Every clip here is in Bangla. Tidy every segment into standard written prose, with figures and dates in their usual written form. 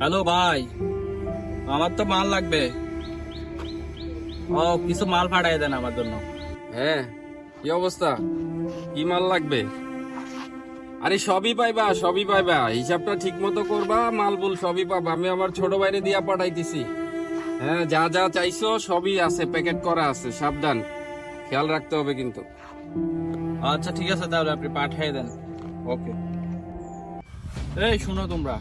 হ্যালো ভাই, আমার তো মাল লাগবে। ও কিছু মাল পাঠাই দেন আমার জন্য। হ্যাঁ, কি অবস্থা? কি মাল লাগবে? আরে সবই পাইবা, সবই পাইবা। হিসাবটা ঠিক মতো করবা, মাল বুল সবই পাবা। আমি আমার ছোট বাইরে দিয়া পাঠাইতেছি। হ্যাঁ, যা যা চাইছো সবই আছে, প্যাকেট করা আছে। সাবধান, খেয়াল রাখতে হবে কিন্তু। আচ্ছা ঠিক আছে, তাহলে আপনি পাঠিয়ে দেন। ওকে। এই শুনো তোমরা,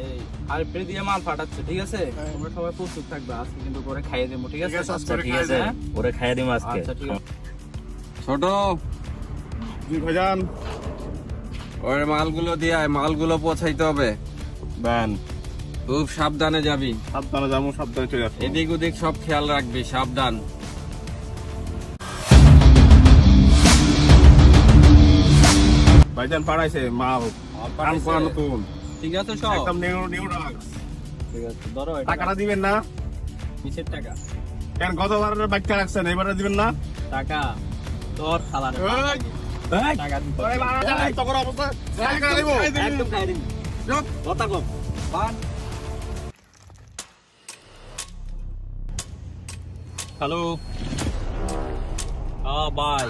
এই আরপি দিয়ে মাল পাঠাচ্ছে, ঠিক আছে? তোমরা সবাই প্রস্তুত থাকবে, আজকে কিন্তু করে খাইয়ে দেবো, ঠিক আছে? আচ্ছা ঠিক আছে, ওরে খাইয়ে দিম আজকে। আচ্ছা ঠিক আছে। ছোট জি ভাইজান। ওর মালগুলো দিয়ে আয়, মালগুলো পৌঁছাইতে হবে। দেন, খুব সাবধানে যাবি, সাবধানে যাবো, সাবধানে চলে আসবো। এদিক ওদিক সব খেয়াল রাখবি, সাবধান। ভাইজান পাঠাইছে মাল, কান করা নতুন, ঠিক আছে সব একদম নিউ রাখস। ঠিক আছে, ধরো টাকাটা দিবেন না? কিসের টাকা? কেন গতবার বাচ্চা রাখছেন, এবারে দিবেন না? টাকা তোর খালার টাকা দিতে হবে। একদম খাইয়ে দিবি। কথা কম। হ্যালো ভাই,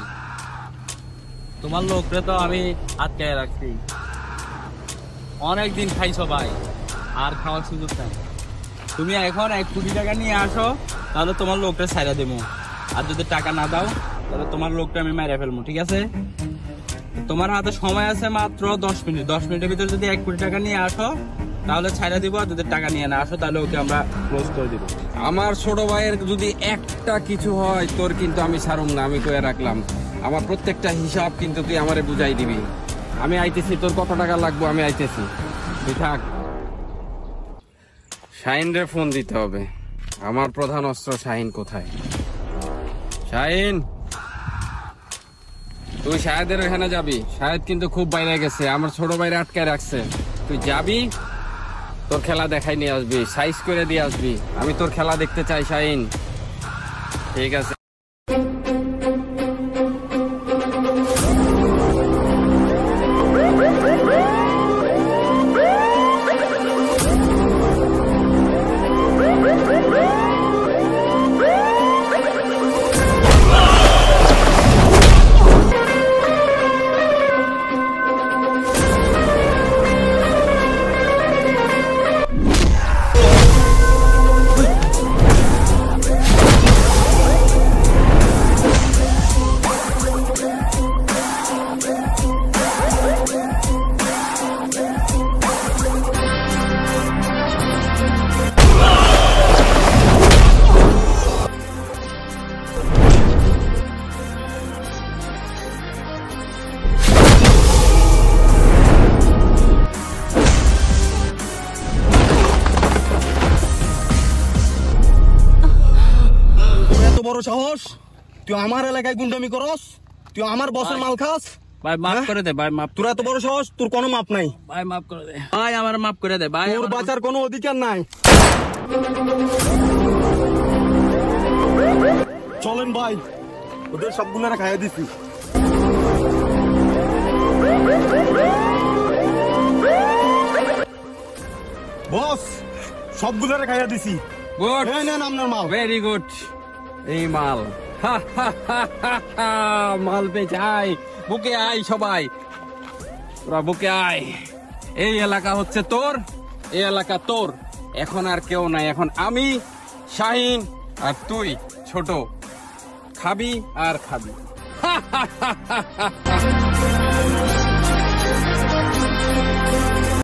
তোমার লোকরে তো আমি আটকায় রাখছি, অনেকদিন খাইছো ভাই, আর খাওয়ার সুযোগ নাই। তুমি এখন 1 কোটি টাকা নিয়ে আসো, তাহলে তোমার লোকটা ছাইড়া দেবো। আর যদি টাকা না দাও, তাহলে তোমার লোকটা আমি মেরে ফেলবো, ঠিক আছে? তোমার হাতে সময় আছে মাত্র 10 মিনিট। 10 মিনিটের ভিতরে যদি 1 কোটি টাকা নিয়ে আসো, তাহলে ছাইড়া দিব। আর যদি টাকা নিয়ে না আসো, তাহলে ওকে আমরা ক্লোজ করে দিব। আমার ছোট ভাইয়ের যদি একটা কিছু হয়, তোর কিন্তু আমি ছাড়ুম না, আমি কয়ে রাখলাম। আমার প্রত্যেকটা হিসাব কিন্তু তুই আমারে বুঝাই দিবি। আমি আইতেছি, তোর কত টাকা লাগবে আমি আইতেছি, তুই থাক। শাহিনরে ফোন দিতে হবে। আমার প্রধান অস্ত্র শাহিন কোথায়? শাহিন, তুই শাহেদের ওখানে যাবি। শাহেদ কিন্তু খুব বাইরে গেছে, আমার ছোট ভাইরে আটকায় রাখছে। তুই যাবি, তোর খেলা দেখাই নিয়ে আসবি, সাইজ করে দিয়ে আসবি। আমি তোর খেলা দেখতে চাই শাহিন। ঠিক আছে। বড় সাহস, তুই আমার এলাকায় গুন্ডামি করস, তুই আমার বসের মাল খাস। ভাই মাফ করে দে ভাই, মাফ। তোর এত বড় সাহস, তোর কোনো মাপ নাই ভাই, মাফ করে দে ভাই, আমার মাফ করে দে ভাই। তোর বাঁচার কোনো অধিকার নাই। চলেন ভাই, ওদের সবগুলারে খাইয়ে দিছি। বস, সবগুলারে খাইয়ে দিছি। গুড, এই নেন আপনার মাল। Very good. এই মাল মাল পেয়েছে। আয় বুকে আয়, সবাই তোরা বুকে আয়। এই এলাকা হচ্ছে তোর, এই এলাকা তোর। এখন আর কেউ নাই, এখন আমি শাহিন আর তুই ছোট। খাবি আর খাবি।